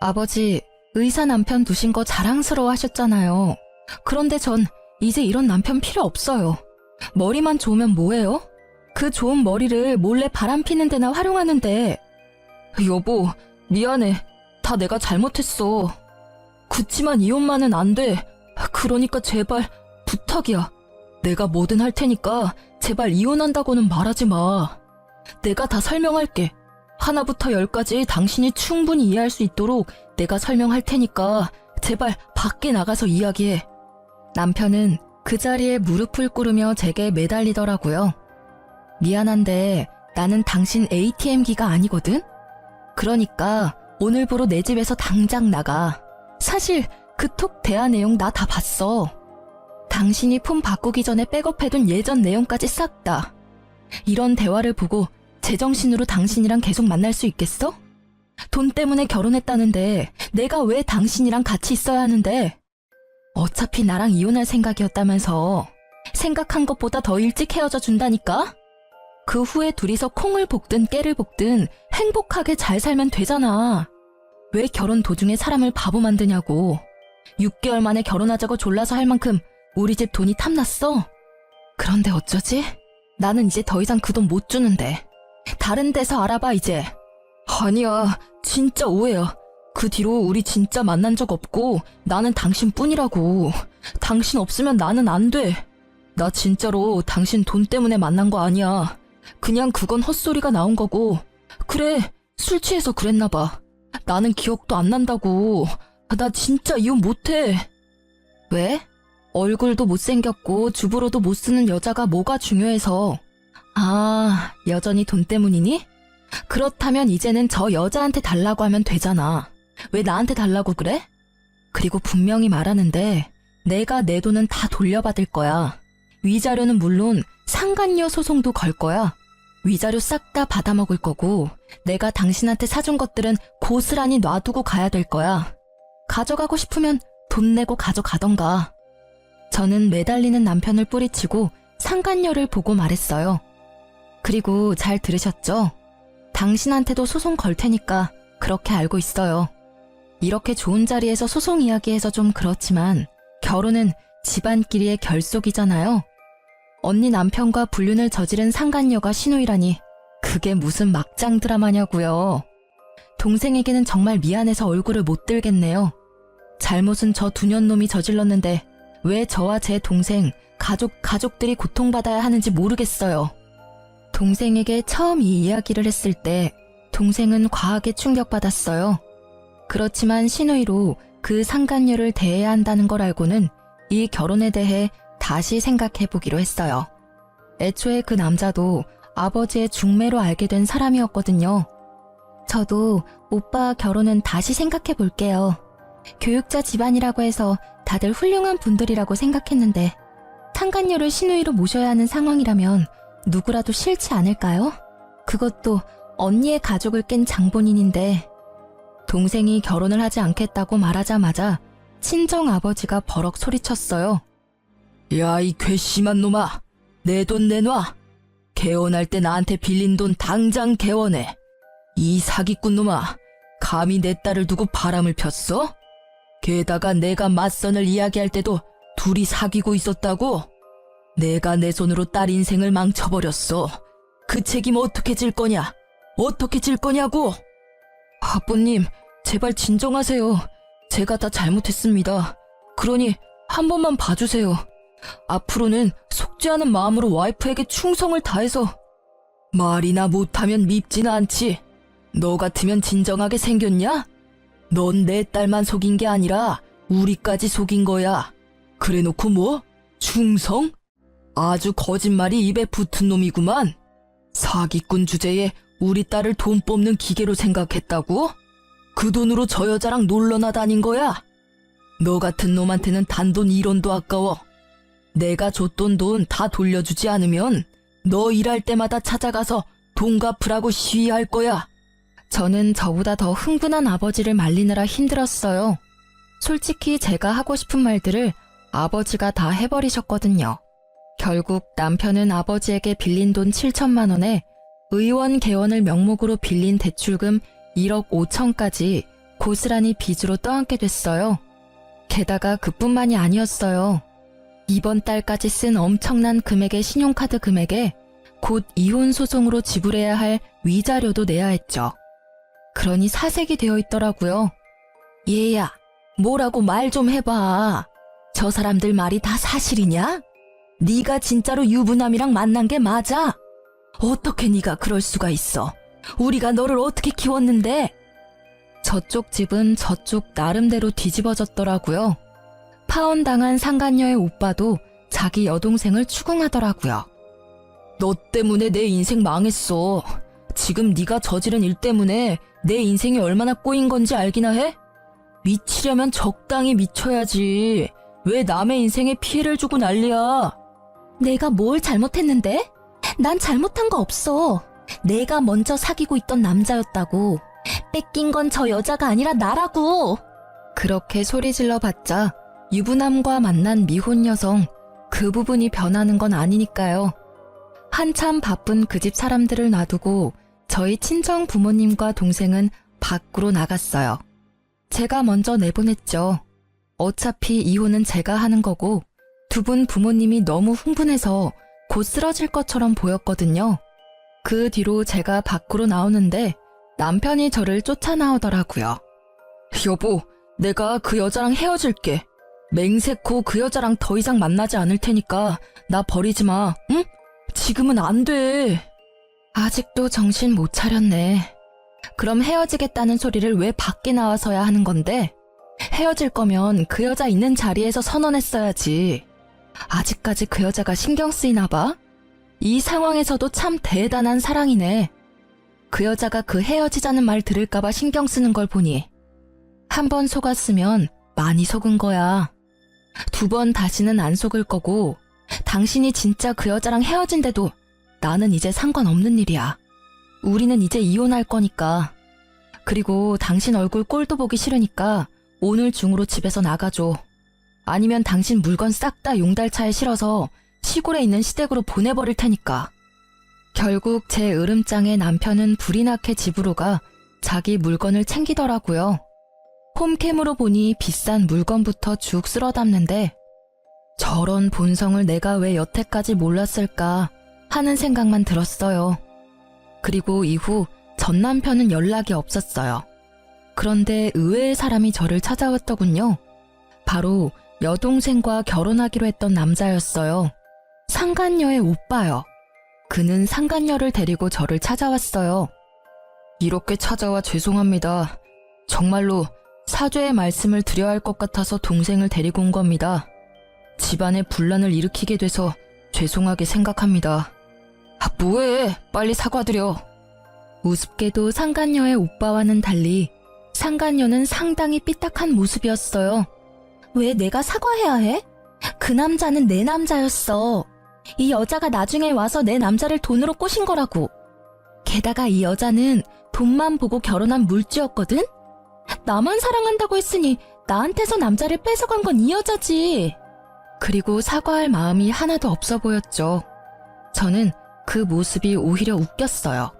아버지, 의사 남편 두신 거 자랑스러워 하셨잖아요. 그런데 전 이제 이런 남편 필요 없어요. 머리만 좋으면 뭐해요? 그 좋은 머리를 몰래 바람 피는 데나 활용하는데. 여보, 미안해. 다 내가 잘못했어. 그치만 이혼만은 안 돼. 그러니까 제발 부탁이야. 내가 뭐든 할 테니까 제발 이혼한다고는 말하지 마. 내가 다 설명할게. 하나부터 열까지 당신이 충분히 이해할 수 있도록 내가 설명할 테니까 제발 밖에 나가서 이야기해. 남편은 그 자리에 무릎을 꿇으며 제게 매달리더라고요. 미안한데 나는 당신 ATM기가 아니거든? 그러니까 오늘부로 내 집에서 당장 나가. 사실 그 톡 대화 내용 나 다 봤어. 당신이 폰 바꾸기 전에 백업해둔 예전 내용까지 싹 다. 이런 대화를 보고 제정신으로 당신이랑 계속 만날 수 있겠어? 돈 때문에 결혼했다는데 내가 왜 당신이랑 같이 있어야 하는데? 어차피 나랑 이혼할 생각이었다면서. 생각한 것보다 더 일찍 헤어져 준다니까? 그 후에 둘이서 콩을 볶든 깨를 볶든 행복하게 잘 살면 되잖아. 왜 결혼 도중에 사람을 바보 만드냐고. 6개월 만에 결혼하자고 졸라서 할 만큼 우리 집 돈이 탐났어? 그런데 어쩌지? 나는 이제 더 이상 그 돈 못 주는데. 다른 데서 알아봐 이제. 아니야, 진짜 오해야. 그 뒤로 우리 진짜 만난 적 없고 나는 당신뿐이라고. 당신 없으면 나는 안 돼. 나 진짜로 당신 돈 때문에 만난 거 아니야. 그냥 그건 헛소리가 나온 거고. 그래, 술 취해서 그랬나 봐. 나는 기억도 안 난다고. 나 진짜 이혼 못해. 왜? 얼굴도 못생겼고 주부로도 못 쓰는 여자가 뭐가 중요해서. 아, 여전히 돈 때문이니? 그렇다면 이제는 저 여자한테 달라고 하면 되잖아. 왜 나한테 달라고 그래? 그리고 분명히 말하는데 내가 내 돈은 다 돌려받을 거야. 위자료는 물론 상간녀 소송도 걸 거야. 위자료 싹 다 받아먹을 거고 내가 당신한테 사준 것들은 고스란히 놔두고 가야 될 거야. 가져가고 싶으면 돈 내고 가져가던가. 저는 매달리는 남편을 뿌리치고 상간녀를 보고 말했어요. 그리고 잘 들으셨죠? 당신한테도 소송 걸 테니까 그렇게 알고 있어요. 이렇게 좋은 자리에서 소송 이야기해서 좀 그렇지만 결혼은 집안끼리의 결속이잖아요. 언니 남편과 불륜을 저지른 상간녀가 신우이라니 그게 무슨 막장 드라마냐고요. 동생에게는 정말 미안해서 얼굴을 못 들겠네요. 잘못은 저 두년놈이 저질렀는데 왜 저와 제 동생, 가족들이 고통받아야 하는지 모르겠어요. 동생에게 처음 이 이야기를 했을 때 동생은 과하게 충격받았어요. 그렇지만 신우이로 그 상간녀를 대해야 한다는 걸 알고는 이 결혼에 대해 다시 생각해보기로 했어요. 애초에 그 남자도 아버지의 중매로 알게 된 사람이었거든요. 저도 오빠 결혼은 다시 생각해볼게요. 교육자 집안이라고 해서 다들 훌륭한 분들이라고 생각했는데 상간녀를 신우이로 모셔야 하는 상황이라면 누구라도 싫지 않을까요? 그것도 언니의 가족을 깬 장본인인데. 동생이 결혼을 하지 않겠다고 말하자마자 친정아버지가 버럭 소리쳤어요. 야, 이 괘씸한 놈아! 내 돈 내놔! 개원할 때 나한테 빌린 돈 당장 개원해! 이 사기꾼 놈아! 감히 내 딸을 두고 바람을 폈어? 게다가 내가 맞선을 이야기할 때도 둘이 사귀고 있었다고? 내가 내 손으로 딸 인생을 망쳐버렸어. 그 책임 어떻게 질 거냐? 어떻게 질 거냐고! 아버님, 제발 진정하세요. 제가 다 잘못했습니다. 그러니 한 번만 봐주세요. 앞으로는 속지 않은 마음으로 와이프에게 충성을 다해서. 말이나 못하면 밉지는 않지. 너 같으면 진정하게 생겼냐? 넌 내 딸만 속인 게 아니라 우리까지 속인 거야. 그래놓고 뭐? 충성? 아주 거짓말이 입에 붙은 놈이구만. 사기꾼 주제에 우리 딸을 돈 뽑는 기계로 생각했다고? 그 돈으로 저 여자랑 놀러나 다닌 거야? 너 같은 놈한테는 단돈 1원도 아까워. 내가 줬던 돈 다 돌려주지 않으면 너 일할 때마다 찾아가서 돈 갚으라고 시위할 거야. 저는 저보다 더 흥분한 아버지를 말리느라 힘들었어요. 솔직히 제가 하고 싶은 말들을 아버지가 다 해버리셨거든요. 결국 남편은 아버지에게 빌린 돈 7천만 원에 의원 개원을 명목으로 빌린 대출금 1억 5천까지 고스란히 빚으로 떠안게 됐어요. 게다가 그뿐만이 아니었어요. 이번 달까지 쓴 엄청난 금액의 신용카드 금액에 곧 이혼 소송으로 지불해야 할 위자료도 내야 했죠. 그러니 사색이 되어 있더라고요. 얘야, 뭐라고 말 좀 해봐. 저 사람들 말이 다 사실이냐? 네가 진짜로 유부남이랑 만난 게 맞아? 어떻게 네가 그럴 수가 있어? 우리가 너를 어떻게 키웠는데? 저쪽 집은 저쪽 나름대로 뒤집어졌더라고요. 파혼당한 상간녀의 오빠도 자기 여동생을 추궁하더라고요. 너 때문에 내 인생 망했어. 지금 네가 저지른 일 때문에 내 인생이 얼마나 꼬인 건지 알기나 해? 미치려면 적당히 미쳐야지. 왜 남의 인생에 피해를 주고 난리야? 내가 뭘 잘못했는데? 난 잘못한 거 없어. 내가 먼저 사귀고 있던 남자였다고. 뺏긴 건 저 여자가 아니라 나라고. 그렇게 소리질러 봤자 유부남과 만난 미혼 여성, 그 부분이 변하는 건 아니니까요. 한참 바쁜 그 집 사람들을 놔두고 저희 친정 부모님과 동생은 밖으로 나갔어요. 제가 먼저 내보냈죠. 어차피 이혼은 제가 하는 거고 두 분 부모님이 너무 흥분해서 곧 쓰러질 것처럼 보였거든요. 그 뒤로 제가 밖으로 나오는데 남편이 저를 쫓아나오더라고요. 여보, 내가 그 여자랑 헤어질게. 맹세코 그 여자랑 더 이상 만나지 않을 테니까 나 버리지 마, 응? 지금은 안 돼. 아직도 정신 못 차렸네. 그럼 헤어지겠다는 소리를 왜 밖에 나와서야 하는 건데? 헤어질 거면 그 여자 있는 자리에서 선언했어야지. 아직까지 그 여자가 신경 쓰이나 봐? 이 상황에서도 참 대단한 사랑이네. 그 여자가 그 헤어지자는 말 들을까봐 신경 쓰는 걸 보니 한 번 속았으면 많이 속은 거야. 두 번 다시는 안 속을 거고 당신이 진짜 그 여자랑 헤어진대도 나는 이제 상관없는 일이야. 우리는 이제 이혼할 거니까. 그리고 당신 얼굴 꼴도 보기 싫으니까 오늘 중으로 집에서 나가줘. 아니면 당신 물건 싹 다 용달차에 실어서 시골에 있는 시댁으로 보내버릴 테니까. 결국 제 으름장에 남편은 불이 나게 집으로 가 자기 물건을 챙기더라고요. 홈캠으로 보니 비싼 물건부터 쭉 쓸어 담는데 저런 본성을 내가 왜 여태까지 몰랐을까 하는 생각만 들었어요. 그리고 이후 전 남편은 연락이 없었어요. 그런데 의외의 사람이 저를 찾아왔더군요. 바로 여동생과 결혼하기로 했던 남자였어요. 상간녀의 오빠요. 그는 상간녀를 데리고 저를 찾아왔어요. 이렇게 찾아와 죄송합니다. 정말로 사죄의 말씀을 드려야 할 것 같아서 동생을 데리고 온 겁니다. 집안에 분란을 일으키게 돼서 죄송하게 생각합니다. 아, 뭐해? 빨리 사과드려. 우습게도 상간녀의 오빠와는 달리 상간녀는 상당히 삐딱한 모습이었어요. 왜 내가 사과해야 해? 그 남자는 내 남자였어. 이 여자가 나중에 와서 내 남자를 돈으로 꼬신 거라고. 게다가 이 여자는 돈만 보고 결혼한 물주였거든? 나만 사랑한다고 했으니 나한테서 남자를 뺏어간 건 이 여자지. 그리고 사과할 마음이 하나도 없어 보였죠. 저는 그 모습이 오히려 웃겼어요.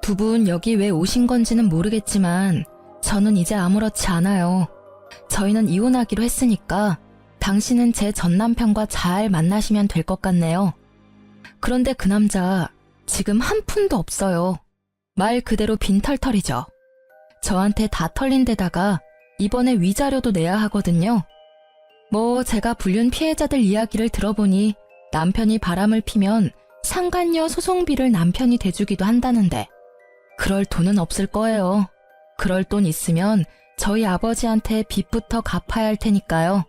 두 분 여기 왜 오신 건지는 모르겠지만 저는 이제 아무렇지 않아요. 저희는 이혼하기로 했으니까 당신은 제 전 남편과 잘 만나시면 될 것 같네요. 그런데 그 남자 지금 한 푼도 없어요. 말 그대로 빈털털이죠. 저한테 다 털린 데다가 이번에 위자료도 내야 하거든요. 뭐 제가 불륜 피해자들 이야기를 들어보니 남편이 바람을 피면 상간녀 소송비를 남편이 대주기도 한다는데 그럴 돈은 없을 거예요. 그럴 돈 있으면 저희 아버지한테 빚부터 갚아야 할 테니까요.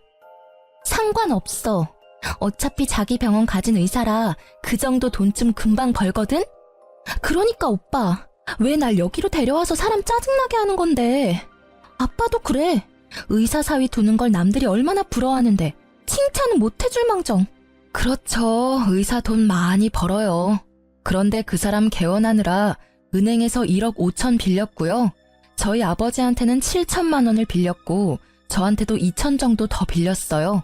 상관없어. 어차피 자기 병원 가진 의사라 그 정도 돈쯤 금방 벌거든? 그러니까 오빠, 왜 날 여기로 데려와서 사람 짜증나게 하는 건데. 아빠도 그래. 의사 사위 두는 걸 남들이 얼마나 부러워하는데 칭찬은 못 해줄 망정. 그렇죠. 의사 돈 많이 벌어요. 그런데 그 사람 개원하느라 은행에서 1억 5천 빌렸고요. 저희 아버지한테는 7천만 원을 빌렸고 저한테도 2천 정도 더 빌렸어요.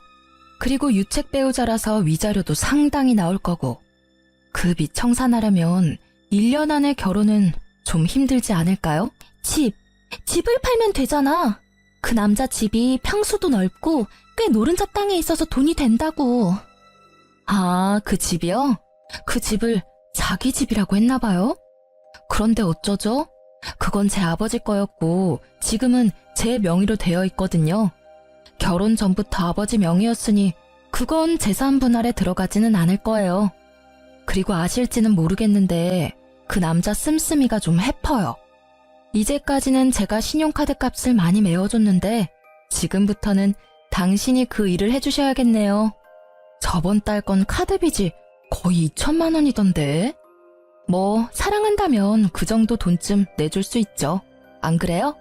그리고 유책 배우자라서 위자료도 상당히 나올 거고. 그 빚 청산하려면 1년 안에 결혼은 좀 힘들지 않을까요? 집을 팔면 되잖아. 그 남자 집이 평수도 넓고 꽤 노른자 땅에 있어서 돈이 된다고. 아, 그 집이요? 그 집을 자기 집이라고 했나 봐요? 그런데 어쩌죠? 그건 제 아버지 거였고 지금은 제 명의로 되어 있거든요. 결혼 전부터 아버지 명의였으니 그건 재산 분할에 들어가지는 않을 거예요. 그리고 아실지는 모르겠는데 그 남자 씀씀이가 좀 해퍼요. 이제까지는 제가 신용카드 값을 많이 메워줬는데 지금부터는 당신이 그 일을 해주셔야겠네요. 저번 달 건 카드빚이 거의 2천만 원이던데. 뭐 사랑한다면 그 정도 돈쯤 내줄 수 있죠. 안 그래요?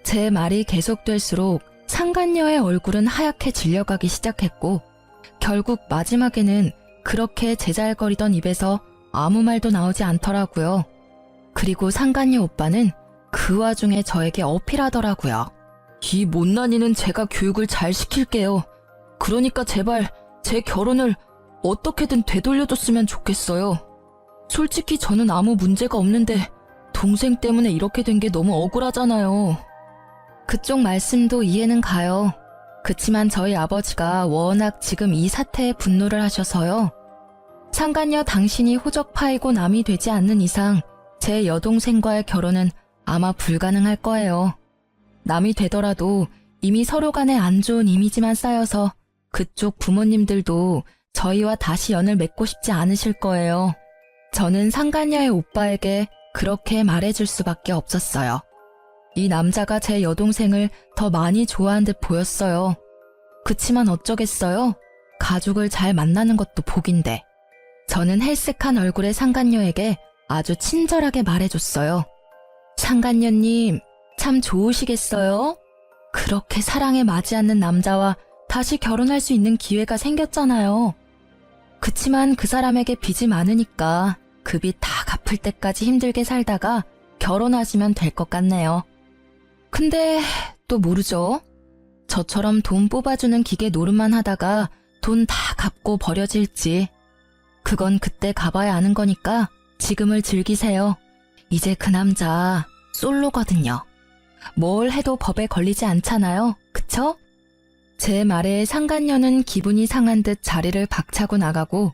제 말이 계속될수록 상간녀의 얼굴은 하얗게 질려가기 시작했고 결국 마지막에는 그렇게 제잘거리던 입에서 아무 말도 나오지 않더라고요. 그리고 상간녀 오빠는 그 와중에 저에게 어필하더라고요. 이 못난이는 제가 교육을 잘 시킬게요. 그러니까 제발 제 결혼을 어떻게든 되돌려줬으면 좋겠어요. 솔직히 저는 아무 문제가 없는데 동생 때문에 이렇게 된 게 너무 억울하잖아요. 그쪽 말씀도 이해는 가요. 그치만 저희 아버지가 워낙 지금 이 사태에 분노를 하셔서요. 상간녀 당신이 호적파이고 남이 되지 않는 이상 제 여동생과의 결혼은 아마 불가능할 거예요. 남이 되더라도 이미 서로 간에 안 좋은 이미지만 쌓여서 그쪽 부모님들도 저희와 다시 연을 맺고 싶지 않으실 거예요. 저는 상간녀의 오빠에게 그렇게 말해줄 수밖에 없었어요. 이 남자가 제 여동생을 더 많이 좋아한 듯 보였어요. 그치만 어쩌겠어요? 가족을 잘 만나는 것도 복인데. 저는 헬쓱한 얼굴의 상간녀에게 아주 친절하게 말해줬어요. 상간녀님, 참 좋으시겠어요? 그렇게 사랑에 맞지 않는 남자와 다시 결혼할 수 있는 기회가 생겼잖아요. 그치만 그 사람에게 빚이 많으니까 그 빚 다 갚을 때까지 힘들게 살다가 결혼하시면 될 것 같네요. 근데 또 모르죠? 저처럼 돈 뽑아주는 기계 노릇만 하다가 돈 다 갚고 버려질지. 그건 그때 가봐야 아는 거니까 지금을 즐기세요. 이제 그 남자 솔로거든요. 뭘 해도 법에 걸리지 않잖아요. 그쵸? 제 말에 상간녀는 기분이 상한 듯 자리를 박차고 나가고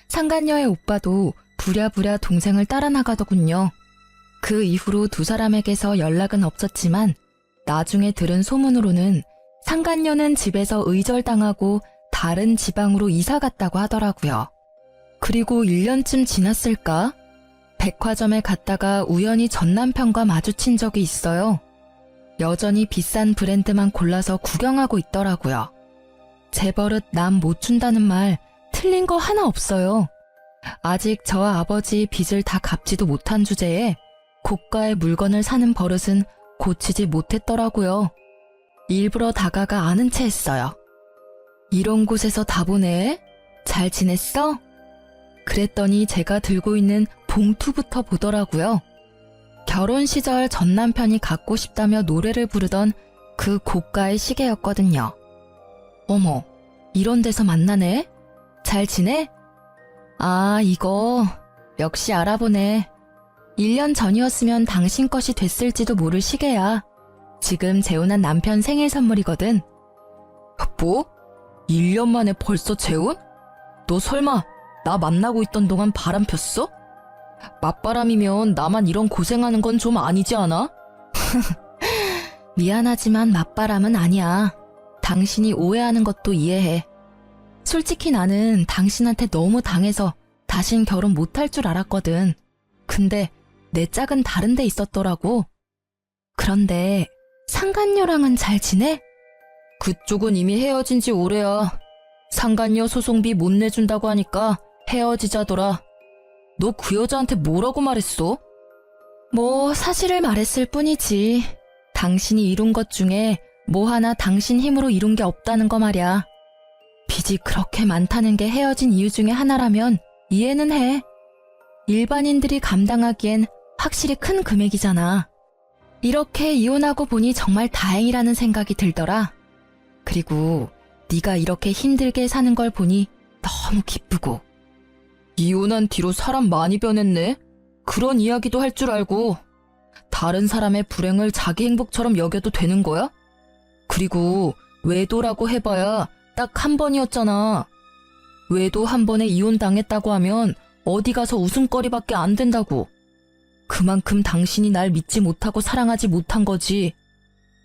상간녀의 오빠도 부랴부랴 동생을 따라 나가더군요. 그 이후로 두 사람에게서 연락은 없었지만 나중에 들은 소문으로는 상간녀는 집에서 의절당하고 다른 지방으로 이사 갔다고 하더라고요. 그리고 1년쯤 지났을까? 백화점에 갔다가 우연히 전 남편과 마주친 적이 있어요. 여전히 비싼 브랜드만 골라서 구경하고 있더라고요. 제 버릇 남 못 준다는 말 틀린 거 하나 없어요. 아직 저와 아버지 빚을 다 갚지도 못한 주제에 고가의 물건을 사는 버릇은 고치지 못했더라고요. 일부러 다가가 아는 체 했어요. 이런 곳에서 다 보네? 잘 지냈어? 그랬더니 제가 들고 있는 봉투부터 보더라고요. 결혼 시절 전 남편이 갖고 싶다며 노래를 부르던 그 고가의 시계였거든요. 어머, 이런 데서 만나네? 잘 지내? 아, 이거 역시 알아보네. 1년 전이었으면 당신 것이 됐을지도 모를 시계야. 지금 재혼한 남편 생일 선물이거든. 뭐? 1년 만에 벌써 재혼? 너 설마 나 만나고 있던 동안 바람 폈어? 맞바람이면 나만 이런 고생하는 건 좀 아니지 않아? 미안하지만 맞바람은 아니야. 당신이 오해하는 것도 이해해. 솔직히 나는 당신한테 너무 당해서 다신 결혼 못할 줄 알았거든. 근데 내 짝은 다른 데 있었더라고. 그런데 상간녀랑은 잘 지내? 그쪽은 이미 헤어진 지 오래야. 상간녀 소송비 못 내준다고 하니까 헤어지자더라. 너 그 여자한테 뭐라고 말했어? 뭐 사실을 말했을 뿐이지. 당신이 이룬 것 중에 뭐 하나 당신 힘으로 이룬 게 없다는 거 말이야. 빚이 그렇게 많다는 게 헤어진 이유 중에 하나라면 이해는 해. 일반인들이 감당하기엔 확실히 큰 금액이잖아. 이렇게 이혼하고 보니 정말 다행이라는 생각이 들더라. 그리고 네가 이렇게 힘들게 사는 걸 보니 너무 기쁘고. 이혼한 뒤로 사람 많이 변했네. 그런 이야기도 할 줄 알고. 다른 사람의 불행을 자기 행복처럼 여겨도 되는 거야? 그리고 외도라고 해봐야 딱 한 번이었잖아. 외도 한 번에 이혼당했다고 하면 어디 가서 웃음거리밖에 안 된다고. 그만큼 당신이 날 믿지 못하고 사랑하지 못한 거지.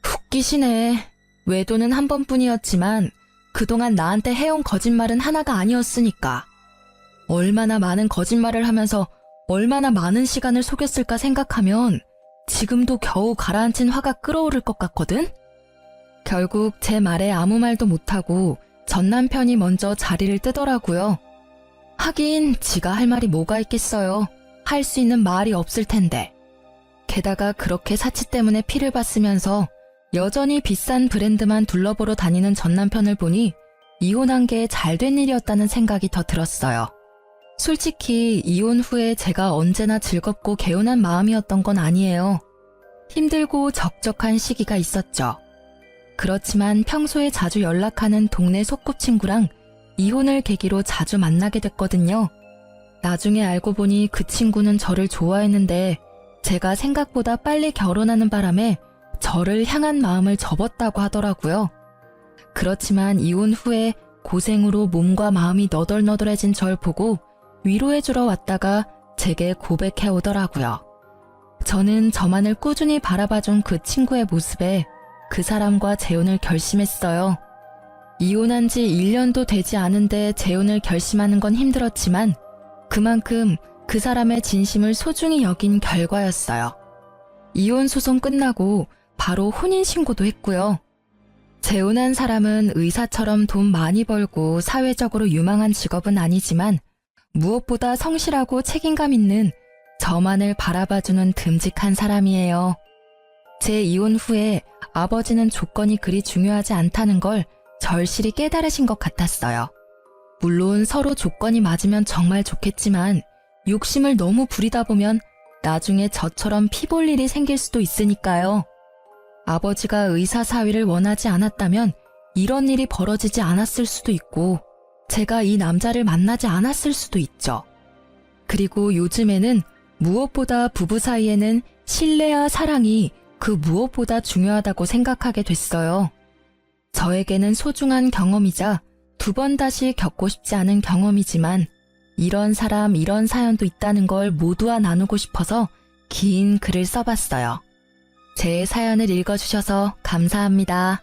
웃기시네. 외도는 한 번뿐이었지만 그동안 나한테 해온 거짓말은 하나가 아니었으니까. 얼마나 많은 거짓말을 하면서 얼마나 많은 시간을 속였을까 생각하면 지금도 겨우 가라앉힌 화가 끓어오를 것 같거든? 결국 제 말에 아무 말도 못하고 전 남편이 먼저 자리를 뜨더라고요. 하긴 지가 할 말이 뭐가 있겠어요. 할 수 있는 말이 없을 텐데. 게다가 그렇게 사치 때문에 피를 봤으면서 여전히 비싼 브랜드만 둘러보러 다니는 전 남편을 보니 이혼한 게 잘된 일이었다는 생각이 더 들었어요. 솔직히 이혼 후에 제가 언제나 즐겁고 개운한 마음이었던 건 아니에요. 힘들고 적적한 시기가 있었죠. 그렇지만 평소에 자주 연락하는 동네 소꿉친구랑 이혼을 계기로 자주 만나게 됐거든요. 나중에 알고 보니 그 친구는 저를 좋아했는데 제가 생각보다 빨리 결혼하는 바람에 저를 향한 마음을 접었다고 하더라고요. 그렇지만 이혼 후에 고생으로 몸과 마음이 너덜너덜해진 절 보고 위로해주러 왔다가 제게 고백해 오더라고요. 저는 저만을 꾸준히 바라봐준 그 친구의 모습에 그 사람과 재혼을 결심했어요. 이혼한 지 1년도 되지 않은데 재혼을 결심하는 건 힘들었지만 그만큼 그 사람의 진심을 소중히 여긴 결과였어요. 이혼 소송 끝나고 바로 혼인신고도 했고요. 재혼한 사람은 의사처럼 돈 많이 벌고 사회적으로 유망한 직업은 아니지만 무엇보다 성실하고 책임감 있는 저만을 바라봐주는 듬직한 사람이에요. 제 이혼 후에 아버지는 조건이 그리 중요하지 않다는 걸 절실히 깨달으신 것 같았어요. 물론 서로 조건이 맞으면 정말 좋겠지만 욕심을 너무 부리다 보면 나중에 저처럼 피 볼 일이 생길 수도 있으니까요. 아버지가 의사 사위를 원하지 않았다면 이런 일이 벌어지지 않았을 수도 있고 제가 이 남자를 만나지 않았을 수도 있죠. 그리고 요즘에는 무엇보다 부부 사이에는 신뢰와 사랑이 그 무엇보다 중요하다고 생각하게 됐어요. 저에게는 소중한 경험이자 두 번 다시 겪고 싶지 않은 경험이지만 이런 사람, 이런 사연도 있다는 걸 모두와 나누고 싶어서 긴 글을 써봤어요. 제 사연을 읽어주셔서 감사합니다.